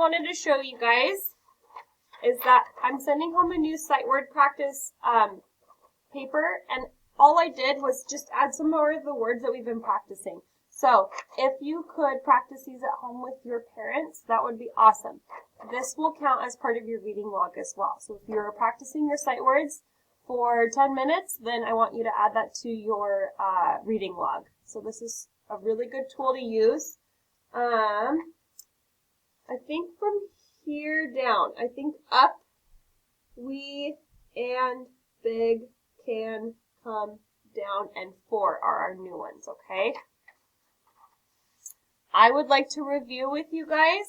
wanted to show you guys is that I'm sending home a new sight word practice paper, and all I did was just add some more of the words that we've been practicing. So if you could practice these at home with your parents, that would be awesome. This will count as part of your reading log as well. So if you're practicing your sight words for 10 minutes, then I want you to add that to your reading log. So this is a really good tool to use. I think from here down, I think up, we, and, big, can, come, down, and for are our new ones, okay? I would like to review with you guys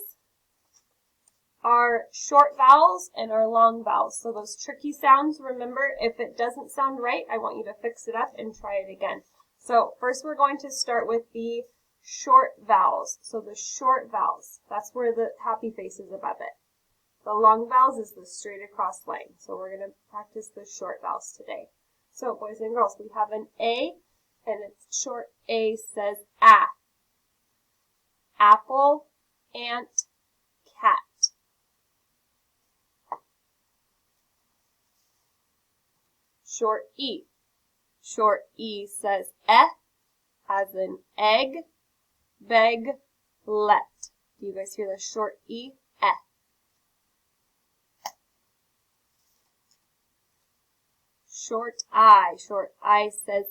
our short vowels and our long vowels. So those tricky sounds, remember, if it doesn't sound right, I want you to fix it up and try it again. So first we're going to start with the short vowels. So the short vowels, that's where the happy face is above it. The long vowels is the straight across line. So we're going to practice the short vowels today. So boys and girls, we have an A, and its short A says a. Apple, ant, cat. Short E. Short E says as in egg, beg, let. Do you guys hear the short E? Short I says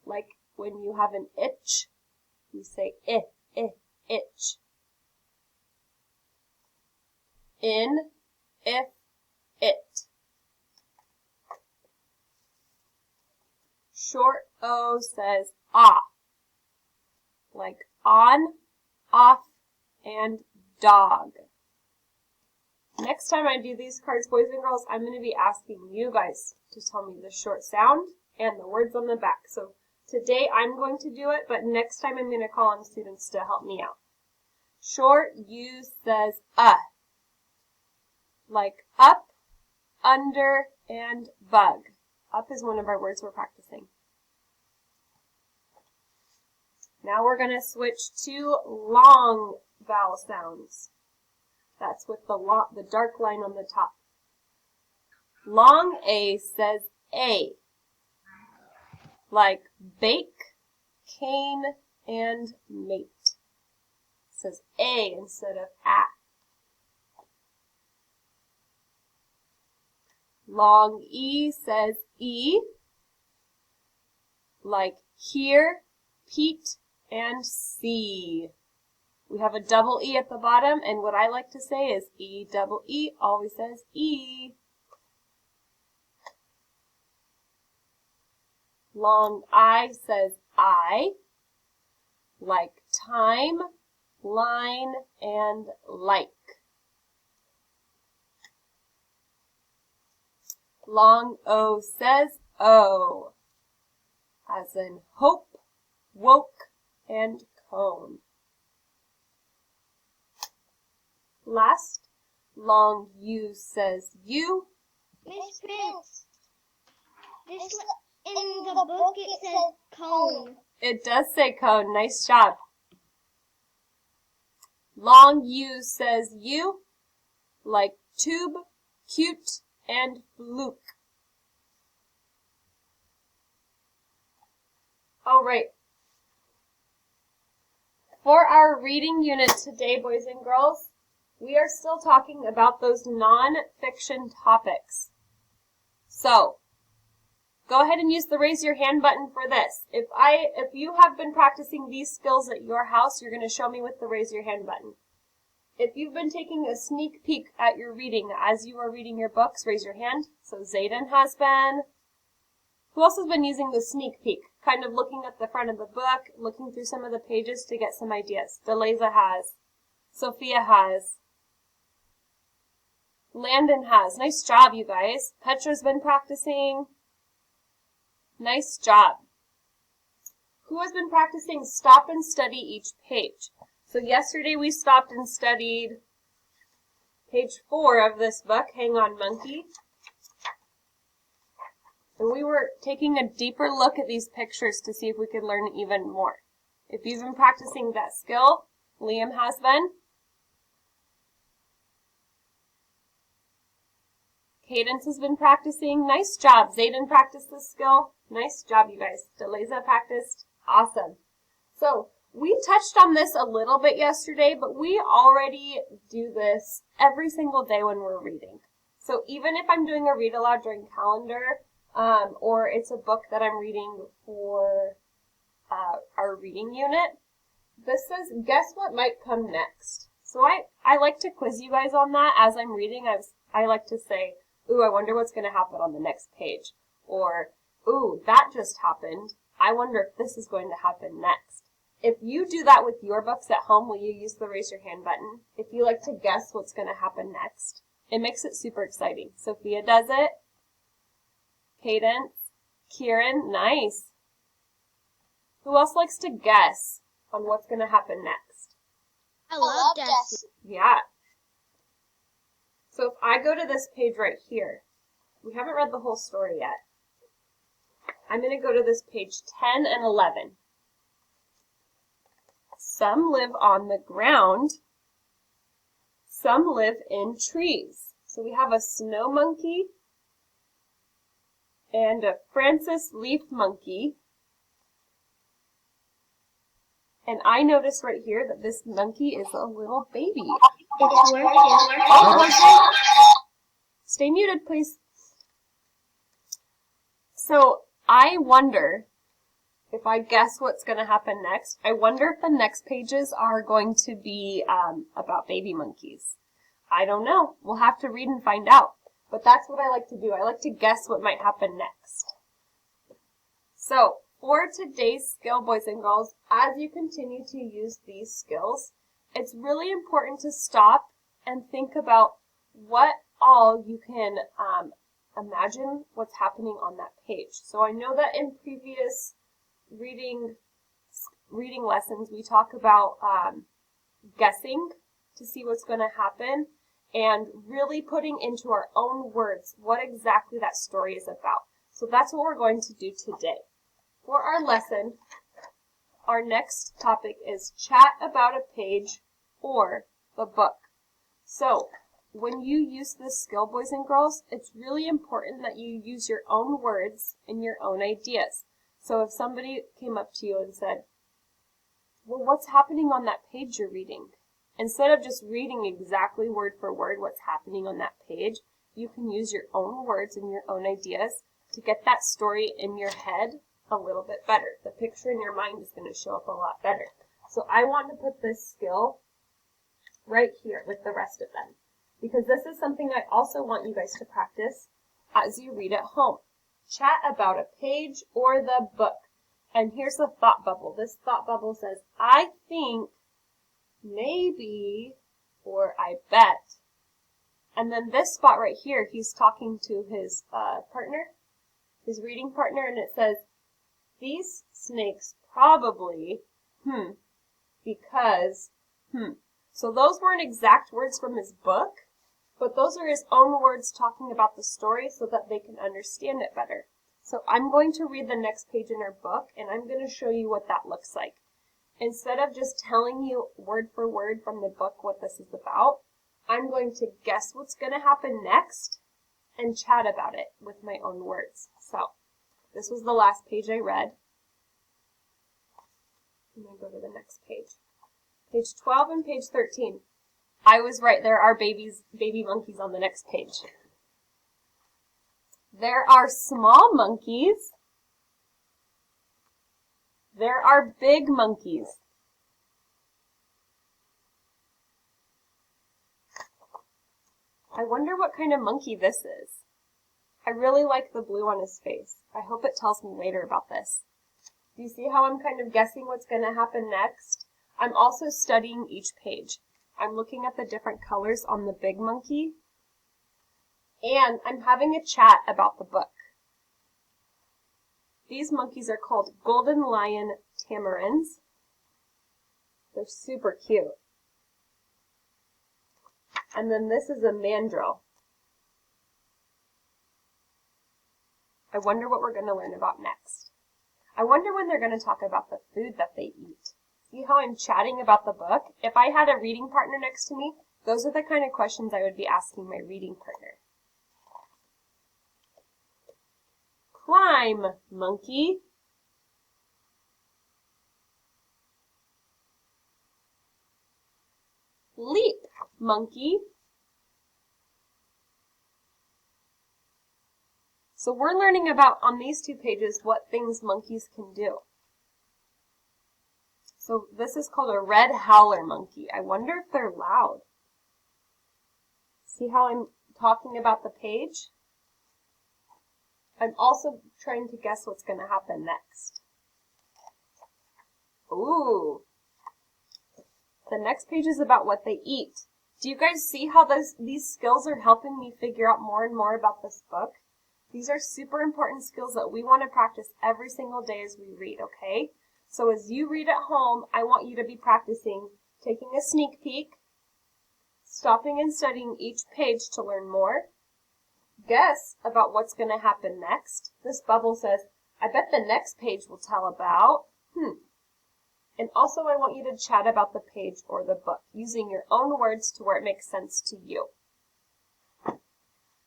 like when you have an itch, you say itch. In, if, it. Short O says ah, like on, off, and dog. Next time I do these cards, boys and girls, I'm going to be asking you guys to tell me the short sound and the words on the back. So today I'm going to do it, but next time I'm going to call on students to help me out. Short U says like up, under, and bug. Up is one of our words we're practicing. Now we're going to switch to long vowel sounds. That's with the dark line on the top. Long A says A, like bake, cane, and mate. It says A instead of a. Long E says E, like hear, Pete, and see. We have a double E at the bottom, and what I like to say is E double E always says E. Long I says I, like time, line, and like. Long O says O, as in hope, woke, and cone. Last, long U says U. Miss Prince, in the book it says cone. It does say cone. Nice job. Long U says U, like tube, cute, and fluke. All right. For our reading unit today, boys and girls, we are still talking about those non-fiction topics. So, go ahead and use the raise your hand button for this. If you have been practicing these skills at your house, you're going to show me with the raise your hand button. If you've been taking a sneak peek at your reading as you are reading your books, raise your hand. So Zayden has been. Who else has been using the sneak peek? Kind of looking at the front of the book, looking through some of the pages to get some ideas. Deleza has. Sophia has. Landon has. Nice job, you guys. Petra's been practicing. Nice job. Who has been practicing stop and study each page? So yesterday we stopped and studied page 4 of this book, Hang On Monkey. And we were taking a deeper look at these pictures to see if we could learn even more. If you've been practicing that skill, Liam has been. Cadence has been practicing. Nice job. Zayden practiced this skill. Nice job, you guys. Deleza practiced. Awesome. So we touched on this a little bit yesterday, but we already do this every single day when we're reading. So even if I'm doing a read aloud during calendar, or it's a book that I'm reading for our reading unit, this says, guess what might come next. So I like to quiz you guys on that as I'm reading. I like to say, ooh, I wonder what's going to happen on the next page. Or, ooh, that just happened. I wonder if this is going to happen next. If you do that with your books at home, will you use the raise your hand button? If you like to guess what's going to happen next, it makes it super exciting. Sophia does it. Cadence. Kieran, nice. Who else likes to guess on what's going to happen next? I love guessing. Yeah. So if I go to this page right here, we haven't read the whole story yet. I'm going to go to this page 10 and 11. Some live on the ground. Some live in trees. So we have a snow monkey and a Francis leaf monkey. And I notice right here that this monkey is a little baby. It's working. Stay muted, please. So I wonder, if I guess what's going to happen next, I wonder if the next pages are going to be about baby monkeys. I don't know. We'll have to read and find out. But that's what I like to do. I like to guess what might happen next. So, for today's skill, boys and girls, as you continue to use these skills, it's really important to stop and think about what all you can imagine what's happening on that page. So I know that in previous reading lessons, we talk about guessing to see what's going to happen and really putting into our own words what exactly that story is about. So that's what we're going to do today. For our lesson, our next topic is chat about a page or the book. So when you use this skill, boys and girls, it's really important that you use your own words and your own ideas. So if somebody came up to you and said, well, what's happening on that page you're reading? Instead of just reading exactly word for word what's happening on that page, you can use your own words and your own ideas to get that story in your head a little bit better. The picture in your mind is going to show up a lot better. So I want to put this skill right here with the rest of them, because this is something I also want you guys to practice as you read at home. Chat about a page or the book. And here's the thought bubble. This thought bubble says, I think, maybe, or I bet. And then this spot right here, he's talking to his partner, his reading partner, and it says, these snakes probably, because, So those weren't exact words from his book, but those are his own words talking about the story so that they can understand it better. So I'm going to read the next page in our book, and I'm going to show you what that looks like. Instead of just telling you word for word from the book what this is about, I'm going to guess what's going to happen next and chat about it with my own words. So this was the last page I read. I'm going to go to the next page. Page 12 and page 13. I was right, there are baby monkeys on the next page. There are small monkeys. There are big monkeys. I wonder what kind of monkey this is. I really like the blue on his face. I hope it tells me later about this. Do you see how I'm kind of guessing what's going to happen next? I'm also studying each page. I'm looking at the different colors on the big monkey. And I'm having a chat about the book. These monkeys are called Golden Lion Tamarins. They're super cute. And then this is a mandrill. I wonder what we're going to learn about next. I wonder when they're going to talk about the food that they eat. See how I'm chatting about the book? If I had a reading partner next to me, those are the kind of questions I would be asking my reading partner. Climb, monkey. Leap, monkey. So we're learning about, on these 2 pages, what things monkeys can do. So this is called a red howler monkey. I wonder if they're loud. See how I'm talking about the page? I'm also trying to guess what's going to happen next. Ooh. The next page is about what they eat. Do you guys see how these skills are helping me figure out more and more about this book? These are super important skills that we want to practice every single day as we read, okay? So as you read at home, I want you to be practicing taking a sneak peek, stopping and studying each page to learn more, guess about what's going to happen next. This bubble says, I bet the next page will tell about, And also I want you to chat about the page or the book, using your own words to where it makes sense to you.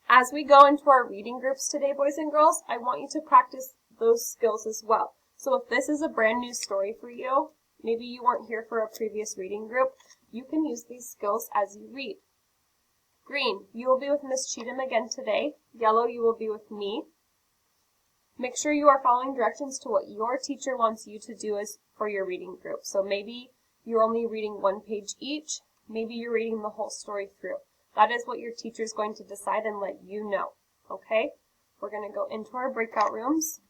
As we go into our reading groups today, boys and girls, I want you to practice those skills as well. So if this is a brand new story for you, maybe you weren't here for a previous reading group, you can use these skills as you read. Green, you will be with Miss Cheatham again today. Yellow, you will be with me. Make sure you are following directions to what your teacher wants you to do as for your reading group. So maybe you're only reading 1 page each. Maybe you're reading the whole story through. That is what your teacher is going to decide and let you know. Okay? We're going to go into our breakout rooms.